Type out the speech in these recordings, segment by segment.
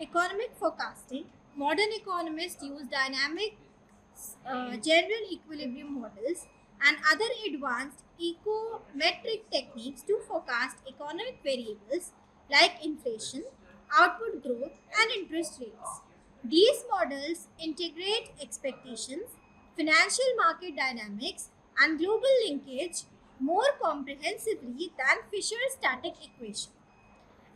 Economic forecasting. Modern economists use dynamic general equilibrium models and other advanced econometric techniques to forecast economic variables like inflation, output growth, and interest rates. These models integrate expectations, financial market dynamics, and global linkage more comprehensively than Fisher's static equation.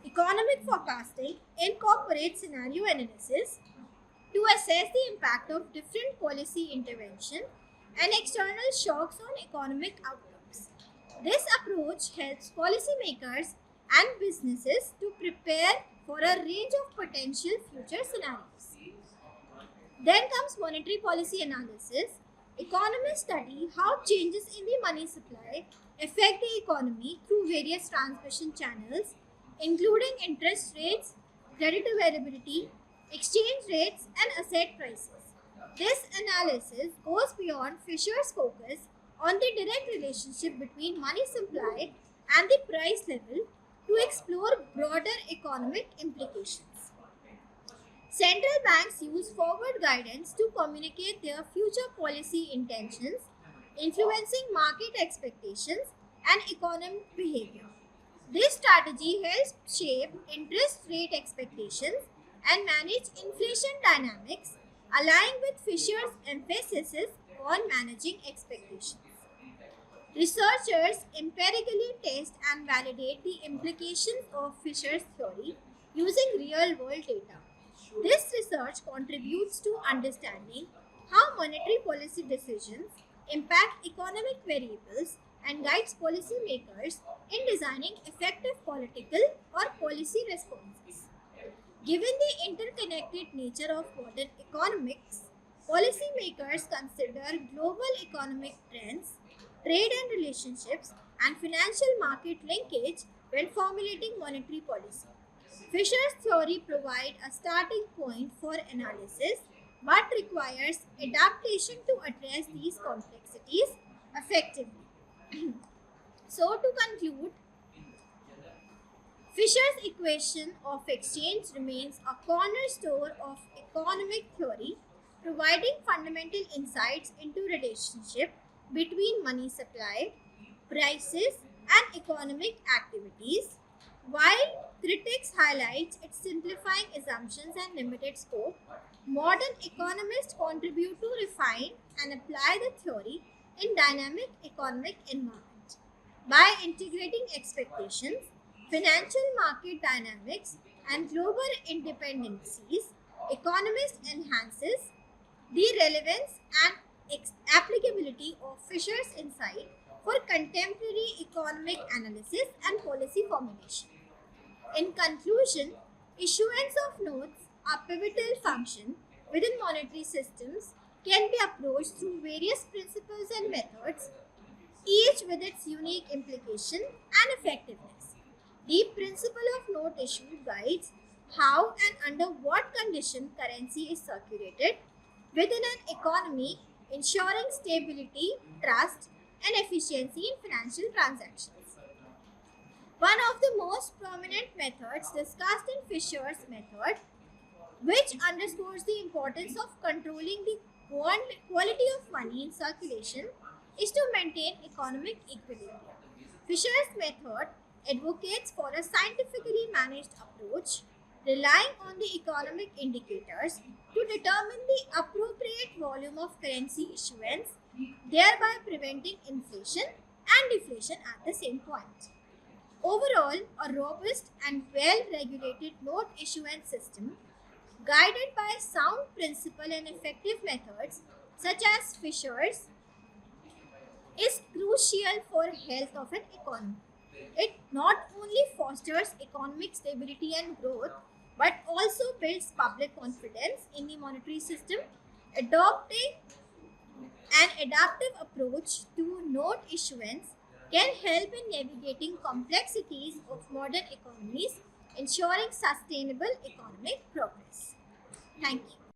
Economic forecasting incorporates scenario analysis to assess the impact of different policy intervention and external shocks on economic outcomes. This approach helps policymakers and businesses to prepare for a range of potential future scenarios. Then comes monetary policy analysis. Economists study how changes in the money supply affect the economy through various transmission channels, including interest rates, credit availability, exchange rates, and asset prices. This analysis goes beyond Fisher's focus on the direct relationship between money supply and the price level to explore broader economic implications. Central banks use forward guidance to communicate their future policy intentions, influencing market expectations and economic behavior. This strategy helps shape interest rate expectations and manage inflation dynamics, aligning with Fisher's emphasis on managing expectations. Researchers empirically test and validate the implications of Fisher's theory using real world data. This research contributes to understanding how monetary policy decisions impact economic variables and guides policymakers in designing effective political or policy responses. Given the interconnected nature of modern economics, policymakers consider global economic trends, trade and relationships, and financial market linkage when formulating monetary policy. Fisher's theory provides a starting point for analysis but requires adaptation to address these complexities effectively. So, to conclude, Fisher's equation of exchange remains a cornerstone of economic theory, providing fundamental insights into relationship between money supply, prices, and economic activities, while critics highlight its simplifying assumptions and limited scope. Modern economists contribute to refine and apply the theory in dynamic economic environment. By integrating expectations, financial market dynamics, and global interdependencies, economists enhances the relevance and applicability of Fisher's insight for contemporary economic analysis and policy formulation. In conclusion, issuance of notes, a pivotal function within monetary systems, can be approached through various principles and methods, each with its unique implication and effectiveness. The principle of note issue guides how and under what condition currency is circulated within an economy, ensuring stability, trust, and efficiency in financial transactions. One of the most prominent methods discussed in Fisher's method, which underscores the importance of controlling the quality of money in circulation, is to maintain economic equilibrium. Fisher's method advocates for a scientifically managed approach, relying on the economic indicators to determine the appropriate volume of currency issuance, thereby preventing inflation and deflation at the same point. Overall, a robust and well regulated note issuance system, guided by sound principle and effective methods such as Fisher's, is crucial for health of an economy. It not only fosters economic stability and growth but also builds public confidence in the monetary system. Adopting an adaptive approach to note issuance can help in navigating complexities of modern economies, ensuring sustainable economic progress. Thank you.